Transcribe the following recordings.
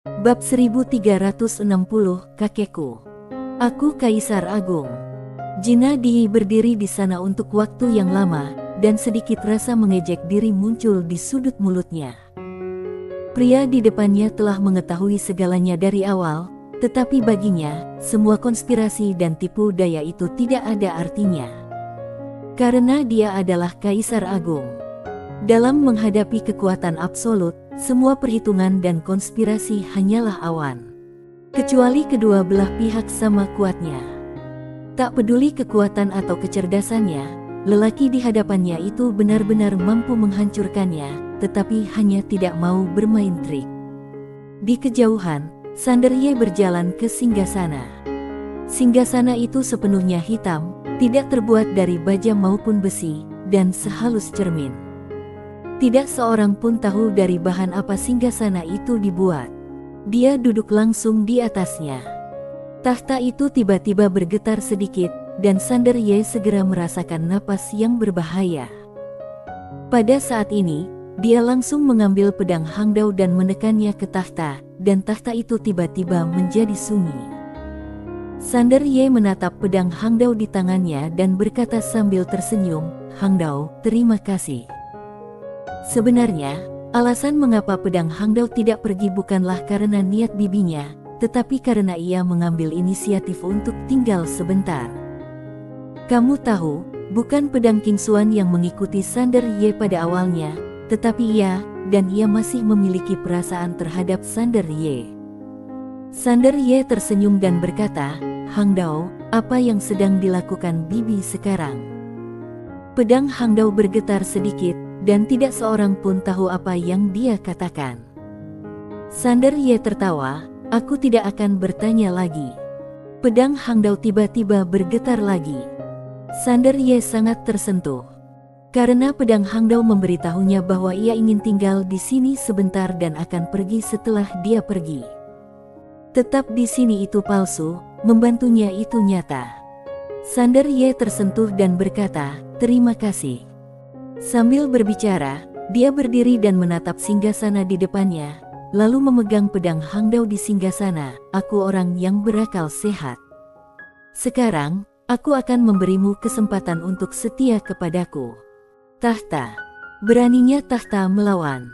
Bab 1360, Kakekku. Aku Kaisar Agung. Jina Di berdiri di sana untuk waktu yang lama, dan sedikit rasa mengejek diri muncul di sudut mulutnya. Pria di depannya telah mengetahui segalanya dari awal, tetapi baginya, semua konspirasi dan tipu daya itu tidak ada artinya. Karena dia adalah Kaisar Agung. Dalam menghadapi kekuatan absolut, semua perhitungan dan konspirasi hanyalah awan. Kecuali kedua belah pihak sama kuatnya. Tak peduli kekuatan atau kecerdasannya, lelaki di hadapannya itu benar-benar mampu menghancurkannya, tetapi hanya tidak mau bermain trik. Di kejauhan, Sanderye berjalan ke singgasana. Singgasana itu sepenuhnya hitam, tidak terbuat dari baja maupun besi, dan sehalus cermin. Tidak seorang pun tahu dari bahan apa singgasana itu dibuat. Dia duduk langsung di atasnya. Tahta itu tiba-tiba bergetar sedikit, dan Sanderye segera merasakan napas yang berbahaya. Pada saat ini, dia langsung mengambil pedang Hangdao dan menekannya ke tahta, dan tahta itu tiba-tiba menjadi sunyi. Sanderye menatap pedang Hangdao di tangannya dan berkata sambil tersenyum, "Hangdao, terima kasih." Sebenarnya, alasan mengapa pedang Hangdao tidak pergi bukanlah karena niat bibinya, tetapi karena ia mengambil inisiatif untuk tinggal sebentar. Kamu tahu, bukan pedang King Xuan yang mengikuti Sanderye pada awalnya, tetapi ia masih memiliki perasaan terhadap Sanderye. Sanderye tersenyum dan berkata, "Hangdao, apa yang sedang dilakukan bibi sekarang?" Pedang Hangdao bergetar sedikit, dan tidak seorang pun tahu apa yang dia katakan. Sanderye tertawa, "Aku tidak akan bertanya lagi." Pedang Hangdao tiba-tiba bergetar lagi. Sanderye sangat tersentuh. Karena pedang Hangdao memberitahunya bahwa ia ingin tinggal di sini sebentar dan akan pergi setelah dia pergi. Tetap di sini itu palsu, membantunya itu nyata. Sanderye tersentuh dan berkata, "Terima kasih." Sambil berbicara, dia berdiri dan menatap singgasana di depannya, lalu memegang pedang Hangdao di singgasana. "Aku orang yang berakal sehat. Sekarang, aku akan memberimu kesempatan untuk setia kepadaku." Tahta. Beraninya tahta melawan.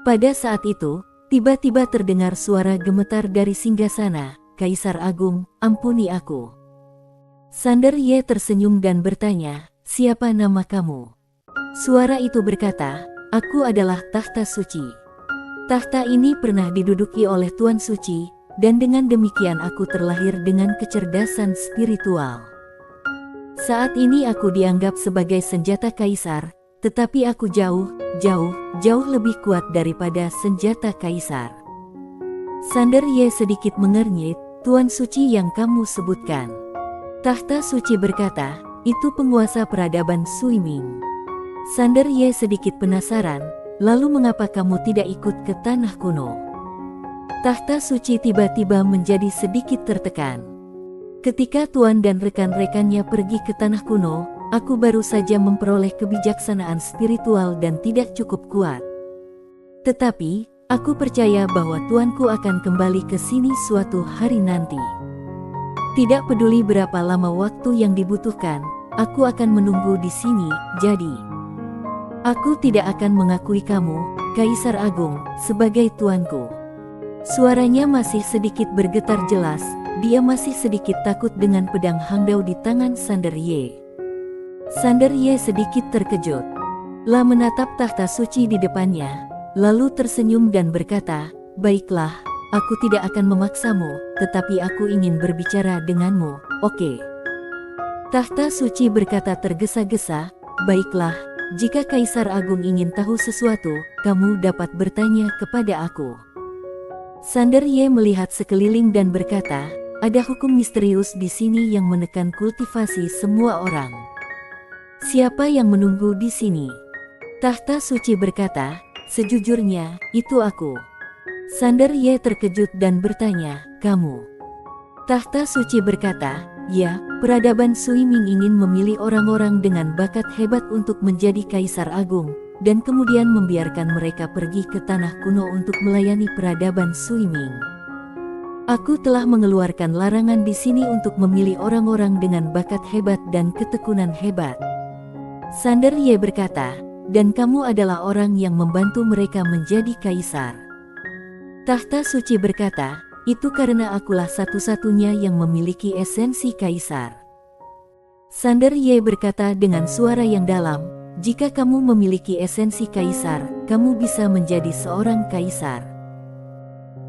Pada saat itu, tiba-tiba terdengar suara gemetar dari singgasana, "Kaisar Agung, ampuni aku." Sanderye tersenyum dan bertanya, "Siapa nama kamu?" Suara itu berkata, "Aku adalah Tahta Suci. Tahta ini pernah diduduki oleh Tuan Suci, dan dengan demikian aku terlahir dengan kecerdasan spiritual. Saat ini aku dianggap sebagai senjata kaisar, tetapi aku jauh lebih kuat daripada senjata kaisar." Sanderye sedikit mengernyit, "Tuan Suci yang kamu sebutkan?" Tahta Suci berkata, "Itu penguasa peradaban Suiming." Sanderye sedikit penasaran, "Lalu mengapa kamu tidak ikut ke tanah kuno?" Tahta Suci tiba-tiba menjadi sedikit tertekan. "Ketika Tuan dan rekan-rekannya pergi ke tanah kuno, aku baru saja memperoleh kebijaksanaan spiritual dan tidak cukup kuat. Tetapi, aku percaya bahwa Tuanku akan kembali ke sini suatu hari nanti. Tidak peduli berapa lama waktu yang dibutuhkan, aku akan menunggu di sini, jadi aku tidak akan mengakui kamu, Kaisar Agung, sebagai tuanku." Suaranya masih sedikit bergetar jelas, dia masih sedikit takut dengan pedang Hangdao di tangan Sanderye. Sanderye sedikit terkejut. Lah menatap tahta suci di depannya, lalu tersenyum dan berkata, "Baiklah, aku tidak akan memaksamu, tetapi aku ingin berbicara denganmu, oke?" Tahta suci berkata tergesa-gesa, "Baiklah, jika Kaisar Agung ingin tahu sesuatu, kamu dapat bertanya kepada aku." Sanderye melihat sekeliling dan berkata, "Ada hukum misterius di sini yang menekan kultivasi semua orang. Siapa yang menunggu di sini?" Tahta Suci berkata, "Sejujurnya, itu aku." Sanderye terkejut dan bertanya, "Kamu?" Tahta Suci berkata, "Ya, peradaban Suiming ingin memilih orang-orang dengan bakat hebat untuk menjadi Kaisar Agung, dan kemudian membiarkan mereka pergi ke tanah kuno untuk melayani peradaban Suiming." Aku telah mengeluarkan larangan di sini untuk memilih orang-orang dengan bakat hebat dan ketekunan hebat. Sander Ye berkata, dan kamu adalah orang yang membantu mereka menjadi kaisar. Tahta suci berkata, itu karena akulah satu-satunya yang memiliki esensi kaisar. Sander Ye berkata dengan suara yang dalam, jika kamu memiliki esensi kaisar, kamu bisa menjadi seorang kaisar.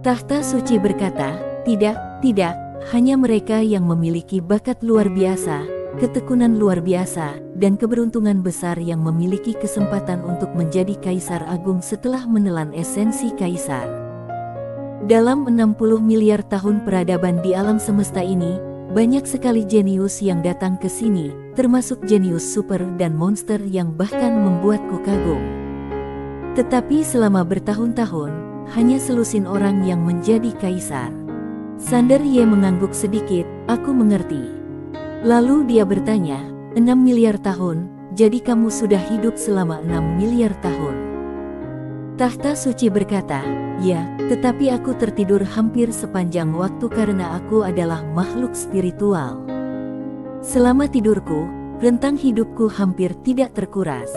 Tahta suci berkata, tidak, hanya mereka yang memiliki bakat luar biasa, ketekunan luar biasa, dan keberuntungan besar yang memiliki kesempatan untuk menjadi kaisar agung setelah menelan esensi kaisar. Dalam 60 miliar tahun peradaban di alam semesta ini, banyak sekali jenius yang datang ke sini, termasuk jenius super dan monster yang bahkan membuatku kagum. Tetapi selama bertahun-tahun, hanya selusin orang yang menjadi kaisar. Sander Ye mengangguk sedikit, aku mengerti. Lalu dia bertanya, 6 miliar tahun, jadi kamu sudah hidup selama 6 miliar tahun. Tahta suci berkata, ya, tetapi aku tertidur hampir sepanjang waktu karena aku adalah makhluk spiritual. Selama tidurku, rentang hidupku hampir tidak terkuras.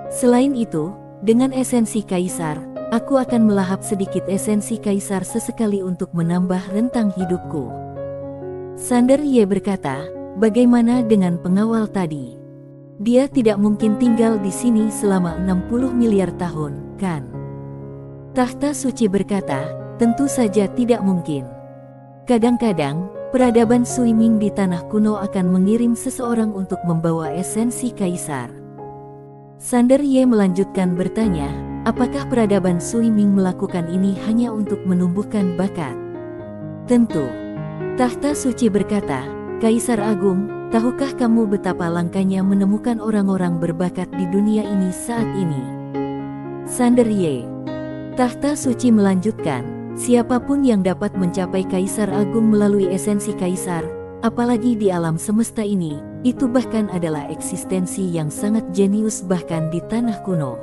Selain itu, dengan esensi kaisar, aku akan melahap sedikit esensi kaisar sesekali untuk menambah rentang hidupku. Sander Ye berkata, bagaimana dengan pengawal tadi? Dia tidak mungkin tinggal di sini selama 60 miliar tahun, kan? Tahta suci berkata, tentu saja tidak mungkin. Kadang-kadang, peradaban Sui Ming di tanah kuno akan mengirim seseorang untuk membawa esensi kaisar. Sander Ye melanjutkan bertanya, apakah peradaban Sui Ming melakukan ini hanya untuk menumbuhkan bakat? Tentu. Tahta suci berkata, Kaisar Agung, tahukah kamu betapa langkanya menemukan orang-orang berbakat di dunia ini saat ini? Sander Ye. Tahta suci melanjutkan, siapapun yang dapat mencapai Kaisar Agung melalui esensi kaisar, apalagi di alam semesta ini, itu bahkan adalah eksistensi yang sangat jenius bahkan di tanah kuno.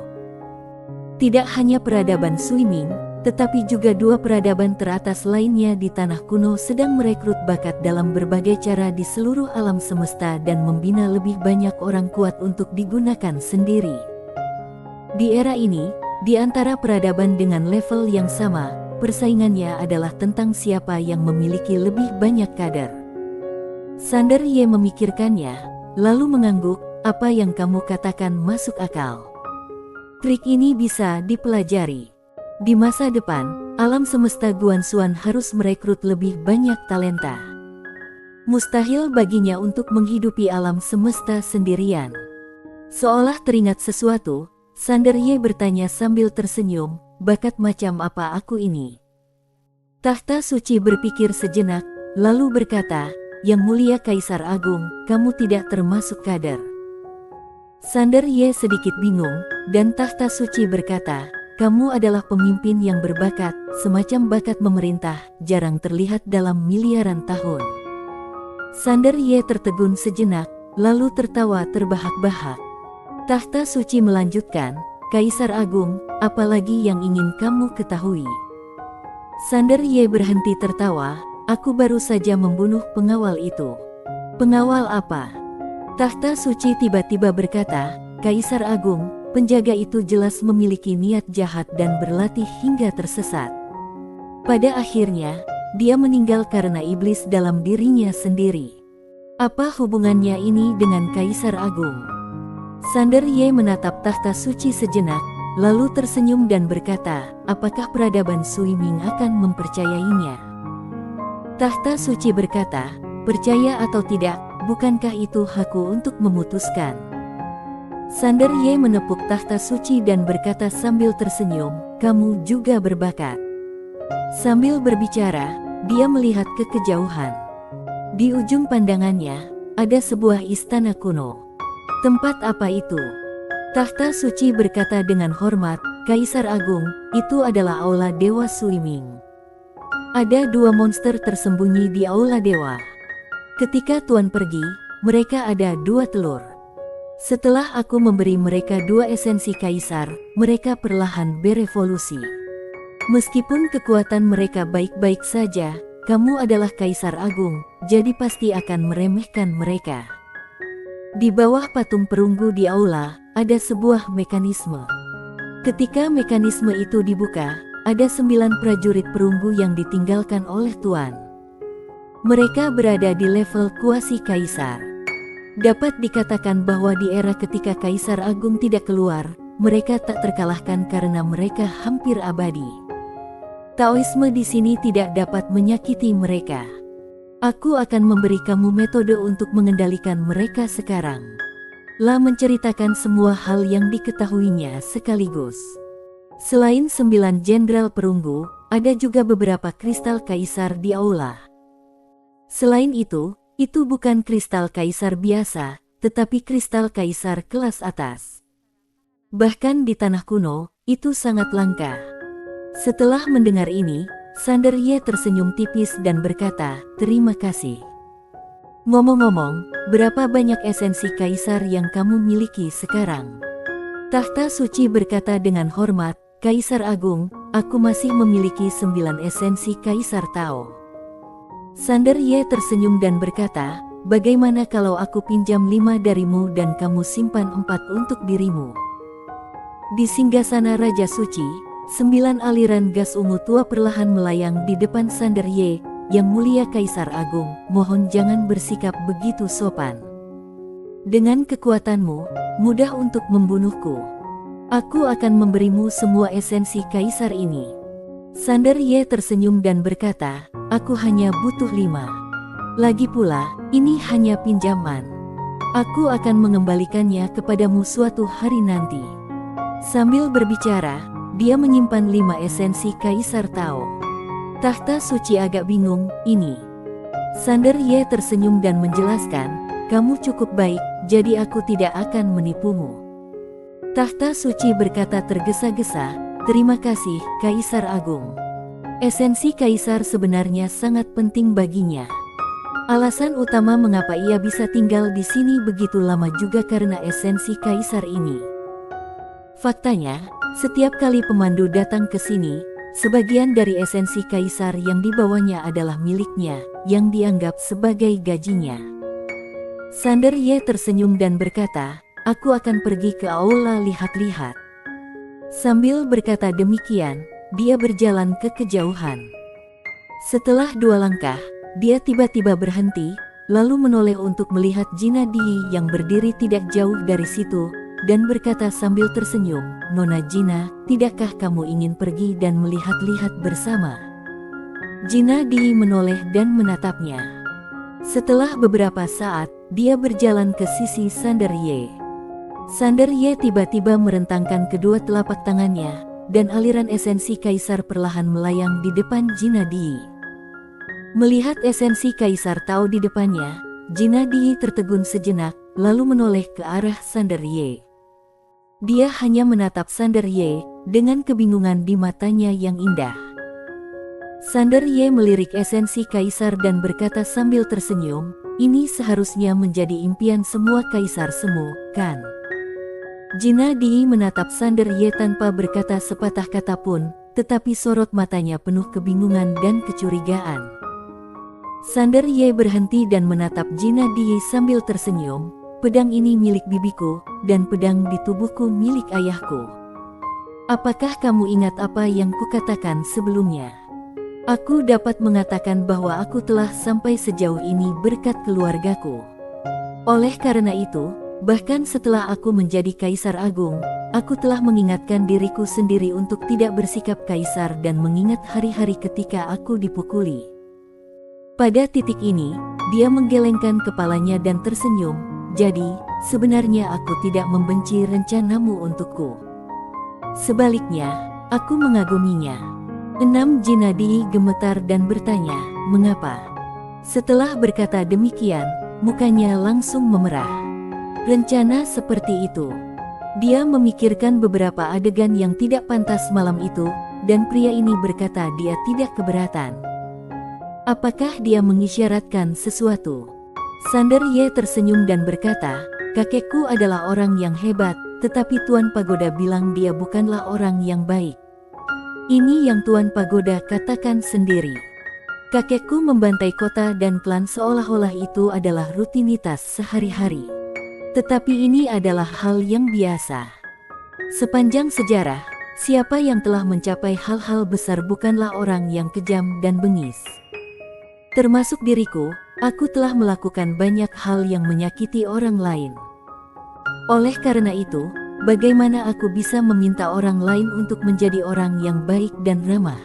Tidak hanya peradaban Sui Ming, tetapi juga dua peradaban teratas lainnya di tanah kuno sedang merekrut bakat dalam berbagai cara di seluruh alam semesta dan membina lebih banyak orang kuat untuk digunakan sendiri. Di era ini, di antara peradaban dengan level yang sama, persaingannya adalah tentang siapa yang memiliki lebih banyak kader. Sander Ye memikirkannya, lalu mengangguk, apa yang kamu katakan masuk akal. Trik ini bisa dipelajari. Di masa depan, alam semesta Guanxuan harus merekrut lebih banyak talenta. Mustahil baginya untuk menghidupi alam semesta sendirian. Seolah teringat sesuatu, Sander Ye bertanya sambil tersenyum, bakat macam apa aku ini? Tahta suci berpikir sejenak, lalu berkata, Yang Mulia Kaisar Agung, kamu tidak termasuk kader. Sander Ye sedikit bingung, dan Tahta suci berkata, kamu adalah pemimpin yang berbakat, semacam bakat memerintah, jarang terlihat dalam miliaran tahun. Sander Ye tertegun sejenak, lalu tertawa terbahak-bahak. Tahta suci melanjutkan, Kaisar Agung, apalagi yang ingin kamu ketahui? Sander Ye berhenti tertawa, aku baru saja membunuh pengawal itu. Pengawal apa? Tahta suci tiba-tiba berkata, Kaisar Agung, penjaga itu jelas memiliki niat jahat dan berlatih hingga tersesat. Pada akhirnya, dia meninggal karena iblis dalam dirinya sendiri. Apa hubungannya ini dengan Kaisar Agung? Sander Ye menatap tahta suci sejenak, lalu tersenyum dan berkata, apakah peradaban Sui Ming akan mempercayainya? Tahta suci berkata, percaya atau tidak, bukankah itu hakku untuk memutuskan? Sander Ye menepuk tahta suci dan berkata sambil tersenyum, kamu juga berbakat. Sambil berbicara, dia melihat ke kejauhan. Di ujung pandangannya, ada sebuah istana kuno. Tempat apa itu? Tahta suci berkata dengan hormat, Kaisar Agung, itu adalah Aula Dewa Sui Ming. Ada dua monster tersembunyi di Aula Dewa. Ketika Tuan pergi, mereka ada dua telur. Setelah aku memberi mereka dua esensi kaisar, mereka perlahan berevolusi. Meskipun kekuatan mereka baik-baik saja, kamu adalah Kaisar Agung, jadi pasti akan meremehkan mereka. Di bawah patung perunggu di aula, ada sebuah mekanisme. Ketika mekanisme itu dibuka, ada 9 prajurit perunggu yang ditinggalkan oleh Tuan. Mereka berada di level kuasi Kaisar. Dapat dikatakan bahwa di era ketika Kaisar Agung tidak keluar, mereka tak terkalahkan karena mereka hampir abadi. Taoisme di sini tidak dapat menyakiti mereka. Aku akan memberi kamu metode untuk mengendalikan mereka sekarang. La menceritakan semua hal yang diketahuinya sekaligus. Selain 9 jenderal perunggu, ada juga beberapa kristal kaisar di aula. Selain itu bukan kristal kaisar biasa, tetapi kristal kaisar kelas atas. Bahkan di tanah kuno, itu sangat langka. Setelah mendengar ini, Sander Ye tersenyum tipis dan berkata, "Terima kasih." Ngomong-ngomong, berapa banyak esensi kaisar yang kamu miliki sekarang? Tahta Suci berkata dengan hormat, "Kaisar Agung, aku masih memiliki 9 esensi kaisar Tao." Sander Ye tersenyum dan berkata, "Bagaimana kalau aku pinjam 5 darimu dan kamu simpan 4 untuk dirimu?" Di singgasana Raja Suci, 9 aliran gas ungu tua perlahan melayang di depan Sander Ye. "Yang mulia Kaisar Agung, mohon jangan bersikap begitu sopan. Dengan kekuatanmu, mudah untuk membunuhku. Aku akan memberimu semua esensi kaisar ini." Sander Ye tersenyum dan berkata, "Aku hanya butuh 5. Lagi pula, ini hanya pinjaman. Aku akan mengembalikannya kepadamu suatu hari nanti." Sambil berbicara, dia menyimpan 5 esensi Kaisar Tao. Tahta Suci agak bingung, "Ini?" Sander Ye tersenyum dan menjelaskan, "Kamu cukup baik, jadi aku tidak akan menipumu." Tahta Suci berkata tergesa-gesa, "Terima kasih, Kaisar Agung." Esensi Kaisar sebenarnya sangat penting baginya. Alasan utama mengapa ia bisa tinggal di sini begitu lama juga karena esensi Kaisar ini. Faktanya, setiap kali pemandu datang ke sini, sebagian dari esensi kaisar yang dibawanya adalah miliknya, yang dianggap sebagai gajinya. Sander Ye tersenyum dan berkata, "Aku akan pergi ke aula lihat-lihat." Sambil berkata demikian, dia berjalan ke kejauhan. Setelah 2 langkah, dia tiba-tiba berhenti, lalu menoleh untuk melihat Jina Di yang berdiri tidak jauh dari situ, dan berkata sambil tersenyum, "Nona Jina, tidakkah kamu ingin pergi dan melihat-lihat bersama?" Jina Di menoleh dan menatapnya. Setelah beberapa saat, dia berjalan ke sisi Sander Ye. Sander Ye tiba-tiba merentangkan kedua telapak tangannya, dan aliran esensi kaisar perlahan melayang di depan Jina Di. Melihat esensi kaisar Tao di depannya, Jina Di tertegun sejenak, lalu menoleh ke arah Sander Ye. Dia hanya menatap Sander Ye, dengan kebingungan di matanya yang indah. Sander Ye melirik esensi kaisar dan berkata sambil tersenyum, "Ini seharusnya menjadi impian semua kaisar semu, kan?" Jina Di menatap Sander Ye tanpa berkata sepatah kata pun, tetapi sorot matanya penuh kebingungan dan kecurigaan. Sander Ye berhenti dan menatap Jina Di sambil tersenyum, "Pedang ini milik bibiku, dan pedang di tubuhku milik ayahku. Apakah kamu ingat apa yang kukatakan sebelumnya? Aku dapat mengatakan bahwa aku telah sampai sejauh ini berkat keluargaku. Oleh karena itu, bahkan setelah aku menjadi Kaisar Agung, aku telah mengingatkan diriku sendiri untuk tidak bersikap kaisar dan mengingat hari-hari ketika aku dipukuli." Pada titik ini, dia menggelengkan kepalanya dan tersenyum, "Jadi, sebenarnya aku tidak membenci rencanamu untukku. Sebaliknya, aku mengaguminya." 6 Jina Di gemetar dan bertanya, "Mengapa?" Setelah berkata demikian, mukanya langsung memerah. Rencana seperti itu. Dia memikirkan beberapa adegan yang tidak pantas malam itu, dan pria ini berkata dia tidak keberatan. Apakah dia mengisyaratkan sesuatu? Sander Ye tersenyum dan berkata, "Kakekku adalah orang yang hebat, tetapi Tuan Pagoda bilang dia bukanlah orang yang baik." Ini yang Tuan Pagoda katakan sendiri. Kakekku membantai kota dan klan seolah-olah itu adalah rutinitas sehari-hari. Tetapi ini adalah hal yang biasa. Sepanjang sejarah, siapa yang telah mencapai hal-hal besar bukanlah orang yang kejam dan bengis. Termasuk diriku, aku telah melakukan banyak hal yang menyakiti orang lain. Oleh karena itu, bagaimana aku bisa meminta orang lain untuk menjadi orang yang baik dan ramah?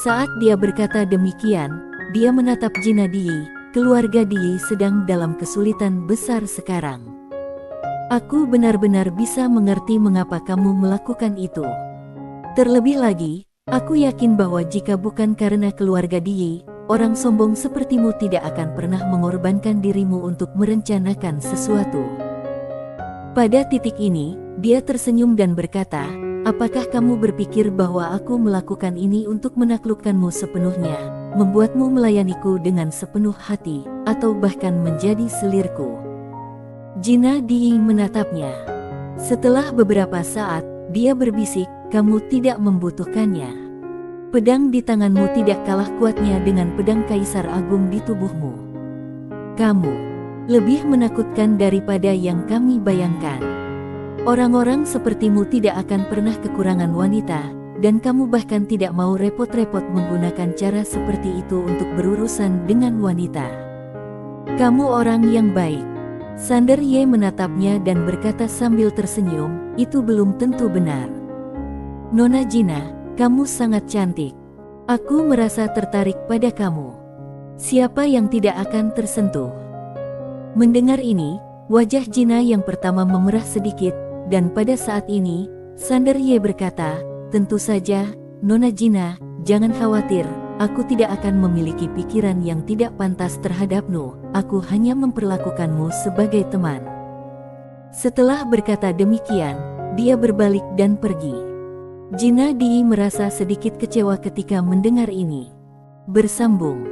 Saat dia berkata demikian, dia menatap Jina Dii. Keluarga Dii sedang dalam kesulitan besar sekarang. Aku benar-benar bisa mengerti mengapa kamu melakukan itu. Terlebih lagi, aku yakin bahwa jika bukan karena keluarga Dii, orang sombong sepertimu tidak akan pernah mengorbankan dirimu untuk merencanakan sesuatu. Pada titik ini, dia tersenyum dan berkata, apakah kamu berpikir bahwa aku melakukan ini untuk menaklukkanmu sepenuhnya, membuatmu melayaniku dengan sepenuh hati, atau bahkan menjadi selirku? Jina Dii menatapnya. Setelah beberapa saat, dia berbisik, kamu tidak membutuhkannya. Pedang di tanganmu tidak kalah kuatnya dengan pedang Kaisar Agung di tubuhmu. Kamu lebih menakutkan daripada yang kami bayangkan. Orang-orang sepertimu tidak akan pernah kekurangan wanita, dan kamu bahkan tidak mau repot-repot menggunakan cara seperti itu untuk berurusan dengan wanita. Kamu orang yang baik. Sander Ye menatapnya dan berkata sambil tersenyum, itu belum tentu benar. Nona Jina, kamu sangat cantik. Aku merasa tertarik pada kamu. Siapa yang tidak akan tersentuh? Mendengar ini, wajah Jina yang pertama memerah sedikit, dan pada saat ini, Sander Ye berkata, tentu saja, Nona Jina, jangan khawatir, aku tidak akan memiliki pikiran yang tidak pantas terhadapmu, aku hanya memperlakukanmu sebagai teman. Setelah berkata demikian, dia berbalik dan pergi. Jina Dii merasa sedikit kecewa ketika mendengar ini. Bersambung.